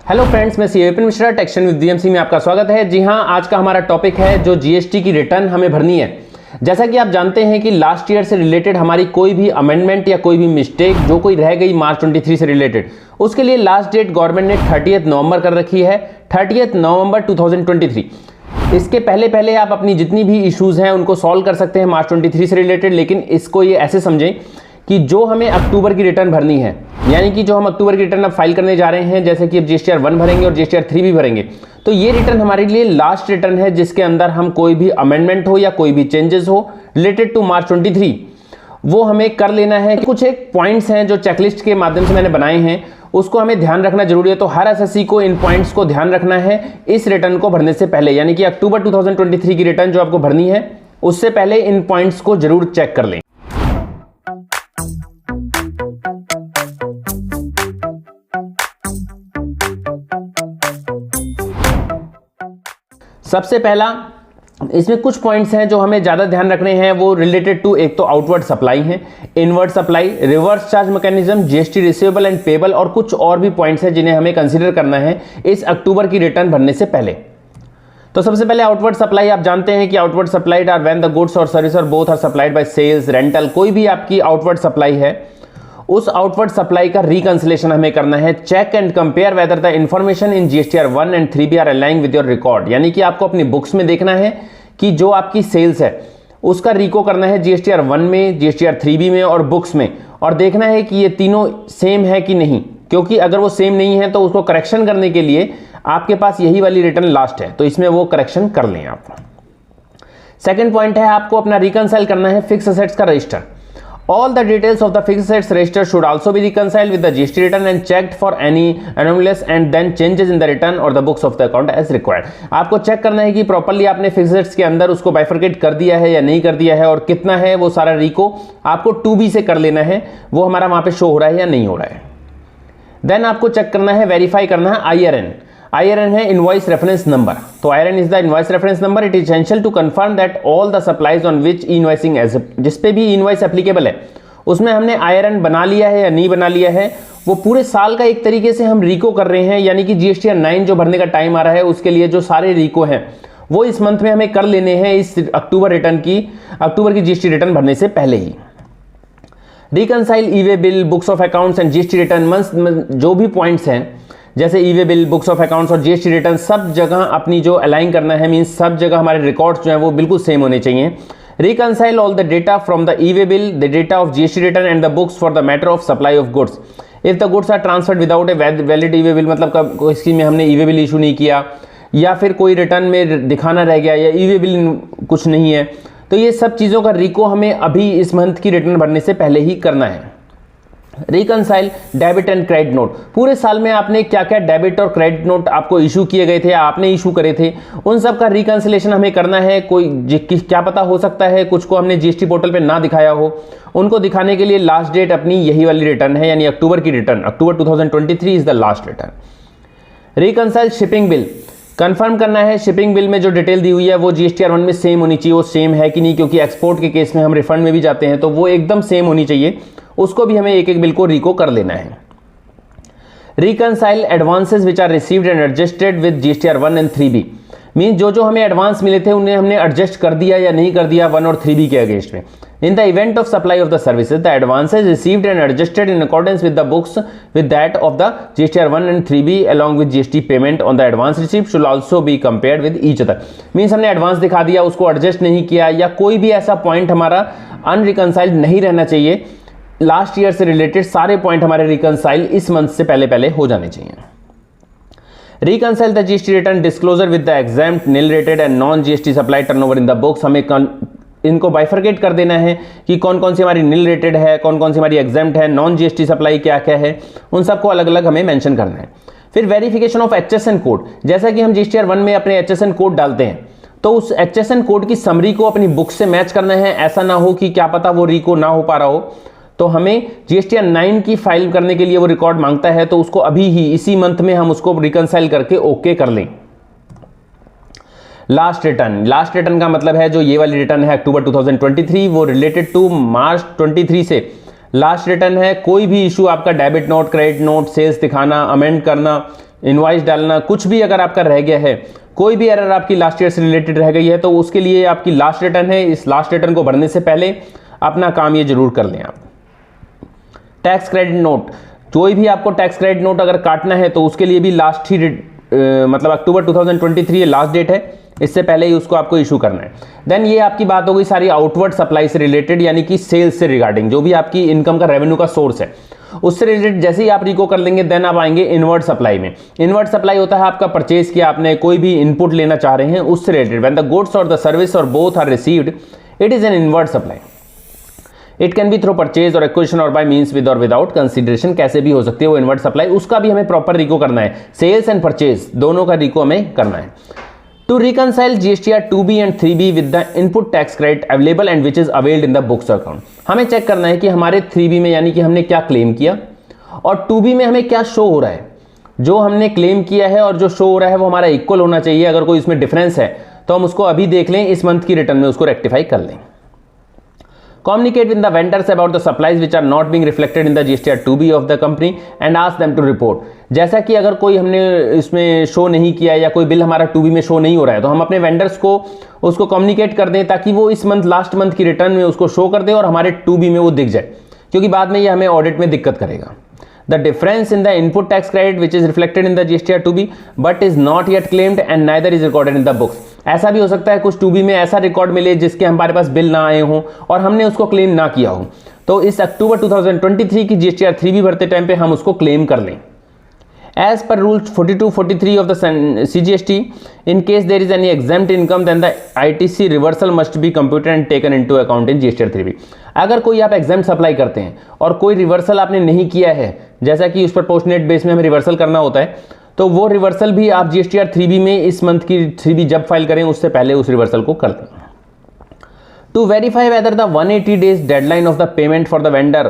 Hello friends, मैं सी Vipin Mishra टेक्शन with DMC में आपका स्वागत है। जी हां, आज का हमारा टॉपिक है जो जीएसटी की रिटर्न हमें भरनी है। जैसा कि आप जानते हैं कि लास्ट ईयर से रिलेटेड हमारी कोई भी अमेंडमेंट या कोई भी मिस्टेक जो कोई रह गई मार्च 23 से रिलेटेड, उसके लिए लास्ट डेट गवर्नमेंट ने 30 नवंबर कर रखी है, 30 नवंबर 2023। इसके पहले आप अपनी जितनी भी इश्यूज हैं उनको सॉल्व कर सकते हैं मार्च 23 से रिलेटेड, लेकिन इसको ये ऐसे समझें कि जो हमें अक्टूबर की रिटर्न भरनी है, यानी कि जो हम अक्टूबर की रिटर्न अब फाइल करने जा रहे हैं, जैसे कि अब जीएसटीआर 1 भरेंगे और जीएसटीआर 3 भी भरेंगे, तो ये रिटर्न हमारे लिए लास्ट रिटर्न है जिसके अंदर हम कोई भी अमेंडमेंट हो या कोई भी चेंजेस हो रिलेटेड टू मार्च 23 वो हमें कर लेना है। कुछ एक पॉइंट्स हैं जो चेकलिस्ट के माध्यम से मैंने बनाए हैं, उसको हमें ध्यान रखना जरूरी है। तो हर एसएससी को इन पॉइंट्स को ध्यान रखना है इस रिटर्न को भरने से पहले, यानी कि अक्टूबर 2023 की रिटर्न जो आपको भरनी है उससे पहले इन पॉइंट्स को जरूर चेक कर लें। सबसे पहला इसमें कुछ पॉइंट्स हैं जो हमें ज्यादा ध्यान रखने हैं, वो रिलेटेड टू एक तो आउटवर्ड सप्लाई है, inward supply, reverse charge mechanism, GST receivable and payable और कुछ और भी पॉइंट्स हैं जिन्हें हमें कंसीडर करना है इस अक्टूबर की रिटर्न भरने से पहले। तो सबसे पहले आउटवर्ड सप्लाई, आप जानते हैं कि outward supplied are when the goods और सर्विस और both are supplied by sales, rental, कोई भी आपकी आउटवर्ड सप्लाई है उस आउटवर्ड सप्लाई का रिकंसिलेशन हमें करना है। Check and compare whether the information in GSTR 1 and 3 are aligning with your record, यानी कि आपको अपनी बुक्स में देखना है कि जो आपकी सेल्स है उसका रिको करना है जीएसटीआर 1 में, जीएसटीआर 3 में और बुक्स में, और देखना है कि ये तीनों सेम है कि नहीं, क्योंकि अगर वो सेम नहीं है तो उसको करेक्शन करने के लिए आपके पास यही वाली रिटर्न लास्ट है, तो इसमें वो करेक्शन कर लें आप। सेकेंड पॉइंट है, आपको अपना रिकंसाइल करना है फिक्स असेट्स का register. All the details of the fixed assets register should also be reconciled with the GST return and checked for any anomalies and then changes in the return or the books of the account as required। आपको check करना है कि properly आपने fixed assets के अंदर उसको bifurcate कर दिया है या नहीं कर दिया है, और कितना है वो सारा रिको आपको 2B से कर लेना है, वो हमारा वहां पे शो हो रहा है या नहीं हो रहा है। देन आपको चेक करना है, वेरीफाई करना है IRN। IRN है इनवॉइस रेफरेंस नंबर, तो IRN is the invoice reference number. It is essential to confirm that all the supplies on which invoicing जिस पे भी इनवॉइस एप्लीकेबल है उसमें हमने IRN बना लिया है या नहीं बना लिया है, वो पूरे साल का एक तरीके से हम रिको कर रहे हैं, यानी कि जीएसटीआर 9 जो भरने का टाइम आ रहा है उसके लिए जो सारे रिको हैं वो इस मंथ में हमें कर लेने हैं इस अक्टूबर की जीएसटी रिटर्न भरने से पहले ही। Reconcile E way bill, books of accounts and GST return, जो भी पॉइंट्स हैं जैसे E way bill, books of accounts और जीएसटी रिटर्न, सब जगह अपनी जो अलाइन करना है, मींस सब जगह हमारे रिकॉर्ड्स जो हैं वो बिल्कुल सेम होने चाहिए। Reconcile all the data from the e-way bill, the data of GST return and the books for the matter of supply of goods. If the goods are transferred without a valid e-way bill, मतलब कोई scheme में हमने e-way bill issue नहीं किया या फिर कोई return में दिखाना रह गया या e-way bill कुछ नहीं है, तो ये सब चीज़ों का रिको हमें अभी इस मंथ की रिटर्न भरने से पहले ही करना है। Reconcile debit and credit note, पूरे साल में आपने क्या क्या डेबिट और क्रेडिट नोट आपको इशू किए गए थे, आपने इशू करे थे, उन सब का रिकंसिलेशन हमें करना है। कोई क्या पता हो सकता है कुछ को हमने जीएसटी पोर्टल पे ना दिखाया हो, उनको दिखाने के लिए लास्ट डेट अपनी यही वाली रिटर्न है, यानी अक्टूबर की return, October 2023 is the last return. Reconcile shipping bill, confirm करना है शिपिंग बिल में जो डिटेल दी हुई है वो जीएसटीआर 1 में सेम होनी चाहिए, वो सेम है कि नहीं, क्योंकि एक्सपोर्ट के केस में हम रिफंड में भी जाते हैं तो वो एकदम सेम होनी चाहिए, उसको भी हमें एक एक बिल को रिको कर लेना है। Reconcile advances which are received and adjusted with GSTR 1 and 3B, mean जो हमें एडवांस मिले थे उन्हें हमने एडजस्ट कर दिया या नहीं कर दिया 1 और 3B के अगेंस्ट में। In the event of supply of the services the advances received and adjusted in accordance with the books with that of the GSTR 1 and 3B along with GST payment on the advance received should also be compared with each other, means हमने advance दिखा दिया, उसको adjust नहीं किया या कोई भी ऐसा पॉइंट हमारा अनरिकंसाइल्ड नहीं रहना चाहिए। लास्ट ईयर से रिलेटेड सारे पॉइंट हमारे रिकंसाइल इस मंथ से पहले हो जाने चाहिए। Reconcile the GST return disclosure with the exempt, nil rated and non GST supply turnover in the books, हमें इनको बाइफरकेट कर देना है कि कौन कौन सी हमारी नील रेटेड है, कौन कौन सी हमारी एग्जाम्प्ट है, नॉन जीएसटी सप्लाई क्या क्या है, उन सबको अलग अलग हमें मेंशन करना है। फिर वेरिफिकेशन ऑफ HSN कोड, जैसा कि हम जीएसटीआर 1 में अपने HSN कोड डालते हैं तो उस HSN कोड की समरी को अपनी बुक से मैच करना है, ऐसा ना हो कि क्या पता वो रिको ना हो पा रहा हो, तो हमें जीएसटीआर 9 की फाइल करने के लिए वो रिकॉर्ड मांगता है, तो उसको अभी ही इसी मंथ में हम उसको रिकंसाइल करके ओके कर लें। लास्ट रिटर्न का मतलब है जो ये वाली रिटर्न है अक्टूबर 2023, वो रिलेटेड टू मार्च 23 से लास्ट रिटर्न है। कोई भी इशू आपका debit note, credit note, sales दिखाना, अमेंड करना, इनवॉइस डालना, कुछ भी अगर आपका रह गया है, कोई भी एरर आपकी लास्ट ईयर से रिलेटेड रह गई है, तो उसके लिए आपकी लास्ट रिटर्न है, इस लास्ट रिटर्न को भरने से पहले अपना काम ये जरूर कर लें आप। टैक्स क्रेडिट नोट, कोई भी आपको टैक्स क्रेडिट नोट अगर काटना है तो उसके लिए भी लास्ट ही मतलब अक्टूबर 2023 ये लास्ट डेट है, इससे पहले ही उसको आपको इशू करना है। देन ये आपकी बात हो गई सारी आउटवर्ड सप्लाई से रिलेटेड, यानी कि सेल्स से रिगार्डिंग, जो भी आपकी इनकम का रेवेन्यू का सोर्स है उससे रिलेटेड जैसे ही आप रिको कर लेंगे देन आप आएंगे इनवर्ड सप्लाई में। इनवर्ड सप्लाई होता है आपका परचेज किया आपने, कोई भी इनपुट लेना चाह रहे हैं उससे रिलेटेड, व्हेन द गुड्स और द सर्विस और both are received it is an inward supply. It can be through purchase और एक्विजिशन और बाय मींस विद और विदाउट कंसीडरेशन, कैसे भी हो सकती है वो इनवर्ड सप्लाई, उसका भी हमें प्रॉपर रिको करना है। सेल्स एंड परचेज दोनों का रिको हमें करना है। To reconcile GSTR 2B and 3B with the input tax credit available and which is availed in the books account, हमें चेक करना है कि हमारे 3B में यानी कि हमने क्या क्लेम किया और 2B में हमें क्या शो हो रहा है। जो हमने क्लेम किया है और जो शो हो रहा है वो हमारा इक्वल होना चाहिए। अगर कोई इसमें डिफरेंस है तो हम उसको अभी देख लें, इस मंथ की रिटर्न में उसको रेक्टिफाई कर लें। Communicate with the vendors about the supplies which are not being reflected in the GSTR 2B of the company and ask them to report। जैसा कि अगर कोई हमने इसमें शो नहीं किया या कोई बिल हमारा 2B में शो नहीं हो रहा है तो हम अपने वेंडर्स को उसको कम्युनिकेट कर दें ताकि वो इस मंथ लास्ट मंथ की रिटर्न में उसको शो कर दे और हमारे 2B में वो दिख जाए, क्योंकि बाद में ये हमें ऑडिट में दिक्कत करेगा। The difference in the input tax credit which is reflected in the GSTR 2B but is not yet claimed and neither is recorded in the books। ऐसा भी हो सकता है कुछ 2B में ऐसा रिकॉर्ड मिले जिसके हमारे पास बिल ना आए हों और हमने उसको क्लेम ना किया हो, तो इस अक्टूबर 2023 की GSTR 3B भरते टाइम पे हम उसको क्लेम कर लें। As per Rule 42-43 of the CGST, in case there is any exempt income, then the ITC reversal must be computed and taken into account in GSTR 3B। अगर कोई आप exempt supply करते हैं और कोई रिवर्सल आपने नहीं किया है, जैसा कि उस पर पोस्टनेट बेस में हमें रिवर्सल करना होता है, तो वो रिवर्सल भी आप GSTR 3B में इस मंथ की 3B जब फाइल करें उससे पहले उस रिवर्सल को कर दें। To verify whether the 180 days deadline of the payment for the vendor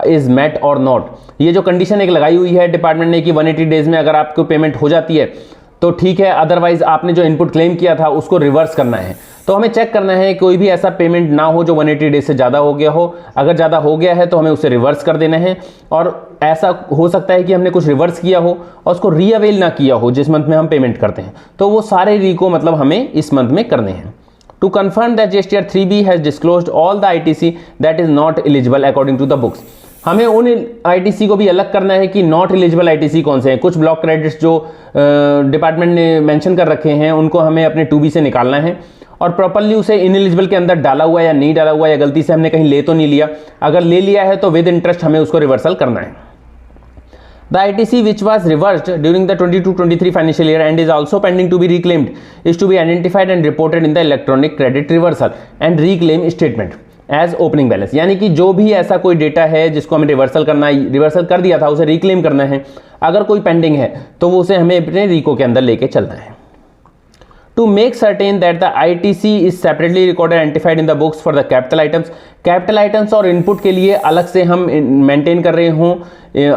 is met or not, ये जो कंडीशन एक लगाई हुई है डिपार्टमेंट ने कि 180 डेज में अगर आपको पेमेंट हो जाती है तो ठीक है, अदरवाइज आपने जो इनपुट क्लेम किया था उसको रिवर्स करना है। तो हमें चेक करना है कोई भी ऐसा पेमेंट ना हो जो 180 डेज से ज़्यादा हो गया हो। अगर ज़्यादा हो गया है तो हमें उसे रिवर्स कर देना है, और ऐसा हो सकता है कि हमने कुछ रिवर्स किया हो और उसको रीअवेल ना किया हो जिस मंथ में हम पेमेंट करते हैं, तो वो सारे रिको मतलब हमें इस मंथ में करने हैं। To confirm that GSTR 3B has disclosed all the ITC that is not eligible according to the books, हमें उन ITC को भी अलग करना है कि नॉट एलिजिबल ITC कौन से हैं। कुछ ब्लॉक क्रेडिट्स जो डिपार्टमेंट ने मेंशन कर रखे हैं उनको हमें अपने 2B से निकालना है और प्रॉपरली उसे इनएलिजिबल के अंदर डाला हुआ या नहीं डाला हुआ, या गलती से हमने कहीं ले तो नहीं लिया। अगर ले लिया है तो विद इंटरेस्ट हमें उसको रिवर्सल करना है। The ITC which was reversed during the 22-23 financial year and is also pending to be reclaimed is to be identified and reported in the electronic credit reversal and reclaim statement as opening balance। यानी कि जो भी ऐसा कोई data है जिसको हमें reversal करना है, रिवर्सल कर दिया था उसे रिक्लेम करना है, अगर कोई पेंडिंग है तो वो उसे हमें अपने रिको के अंदर लेके चलना है। To make certain that the ITC is separately recorded and identified in the books for the capital items, capital items और इनपुट के लिए अलग से हम मेंटेन कर रहे हों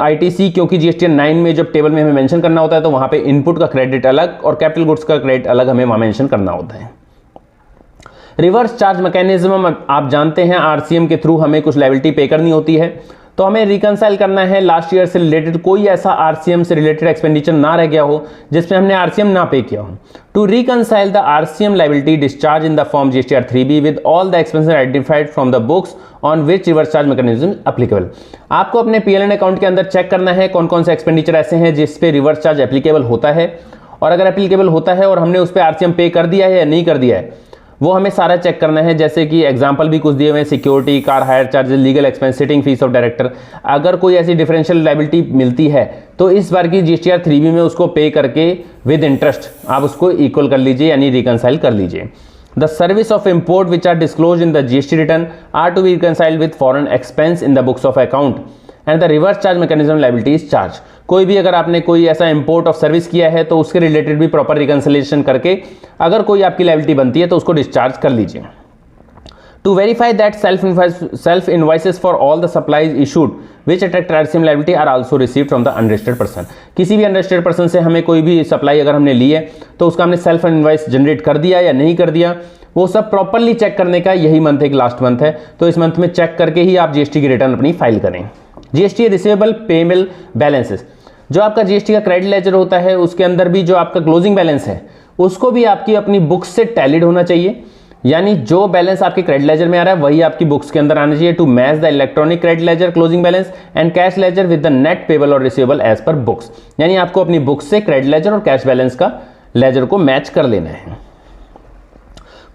ITC, क्योंकि GSTR 9 में जब टेबल में हमें मेंशन करना होता है तो वहाँ पे इनपुट का क्रेडिट अलग और कैपिटल गुड्स का क्रेडिट अलग हमें वहाँ मेंशन करना होता है। रिवर्स चार्ज मैकेनिज्म आप जानते हैं, RCM के थ्रू हमें कुछ लायबिलिटी पे करनी होती है, तो हमें रिकनसाइल करना है लास्ट ईयर से रिलेटेड कोई ऐसा RCM से रिलेटेड एक्सपेंडिचर ना रह गया हो जिसमें हमने RCM ना पे किया हो। To reconcile the RCM liability discharge in the form GSTR 3B with all the expenses identified from the books on which reverse charge mechanism applicable. आपको अपने PLN अकाउंट के अंदर चेक करना है कौन कौन से एक्सपेंडिचर ऐसे हैं जिस पे रिवर्स चार्ज एप्लीकेबल होता है, और अगर एप्लीकेबल होता है और हमने उस पर RCM पे कर दिया है या नहीं कर दिया है वो हमें सारा चेक करना है। जैसे कि एग्जांपल भी कुछ दिए हुए हैं, security, car hire charges, legal expense, sitting fees of director. अगर कोई ऐसी डिफरेंशियल लायबिलिटी मिलती है तो इस बार की GSTR 3B में उसको पे करके विद इंटरेस्ट आप उसको इक्वल कर लीजिए यानी रिकनसाइल कर लीजिए। The service of import which are disclose in the GST return are to be reconciled with foreign expense in the books of account and the reverse charge mechanism liability is charge. कोई भी अगर आपने कोई ऐसा import of service किया है तो उसके रिलेटेड भी प्रॉपर रिकंसिलिएशन करके अगर कोई आपकी लायबिलिटी बनती है तो उसको डिस्चार्ज कर लीजिए। To verify that self invoices for all the supplies issued which attract RCM liability are also received from the unregistered person. किसी भी अनरजिस्टर्ड पर्सन से हमें कोई भी सप्लाई अगर हमने ली है तो उसका हमने सेल्फ इनवॉइस जनरेट कर दिया या नहीं कर दिया, वो सब प्रॉपरली चेक करने का यही मंथ एक लास्ट मंथ है, तो इस मंथ में चेक करके ही आप GST की रिटर्न अपनी फाइल करें। GST रिसीवेबल पेमेबल बैलेंसेस, जो आपका जीएसटी का क्रेडिट लेजर होता है उसके अंदर भी जो आपका क्लोजिंग बैलेंस है उसको भी आपकी अपनी बुक्स से टैलिड होना चाहिए, यानी जो बैलेंस आपके क्रेडिट लेजर में आ रहा है वही आपकी बुक्स के अंदर आना चाहिए to match the electronic credit ledger closing balance and cash ledger with the net payable और रिसीवेबल एज पर बुक्स। यानी आपको अपनी बुक्स से क्रेडिट लेजर और कैश बैलेंस का लेजर को मैच कर लेना है।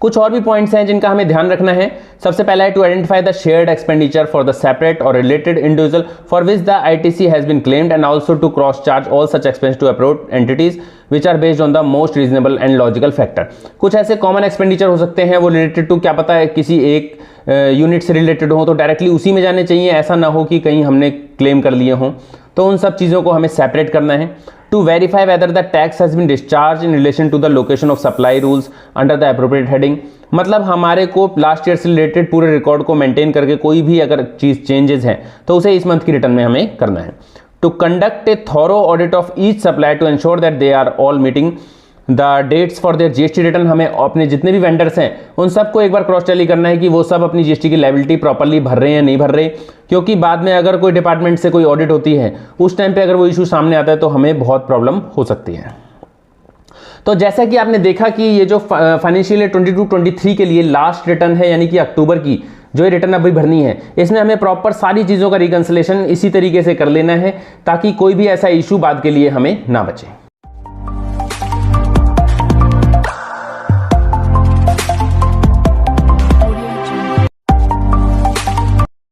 कुछ और भी पॉइंट्स हैं जिनका हमें ध्यान रखना है। सबसे पहला है to identify the shared expenditure for the separate और related individual for which the ITC has been claimed and also to cross charge all such expense to approved entities which are based on the most reasonable and logical factor. कुछ ऐसे common expenditure हो सकते हैं वो related to क्या पता है किसी एक यूनिट से रिलेटेड हो तो डायरेक्टली उसी में जाने चाहिए, ऐसा ना हो कि कहीं हमने क्लेम कर लिए हों, तो उन सब चीज़ों को हमें सेपरेट करना है। To verify whether the tax has been discharged in relation to the location of supply rules under the appropriate heading, मतलब हमारे को लास्ट ईयर से रिलेटेड पूरे रिकॉर्ड को मेंटेन करके कोई भी अगर चीज चेंजेस हैं तो उसे इस मंथ की रिटर्न में हमें करना है। To conduct a thorough audit of each supplier to ensure that they are all meeting the dates for their GST return. हमें अपने जितने भी वेंडर्स हैं उन सबको एक बार क्रॉस टैली करना है कि वो सब अपनी जीएसटी की लायबिलिटी प्रॉपर्ली भर रहे हैं या नहीं भर रहे, क्योंकि बाद में अगर कोई डिपार्टमेंट से कोई ऑडिट होती है उस टाइम पे अगर वो इशू सामने आता है तो हमें बहुत प्रॉब्लम हो सकती है। तो जैसा कि आपने देखा कि ये जो फाइनेंशियल ईयर 22-23 के लिए लास्ट रिटर्न है, यानी कि अक्टूबर की जो ये रिटर्न अभी भरनी है, इसमें हमें प्रॉपर सारी चीज़ों का रिकंसिलेशन इसी तरीके से कर लेना है ताकि कोई भी ऐसा इशू बाद के लिए हमें ना बचे।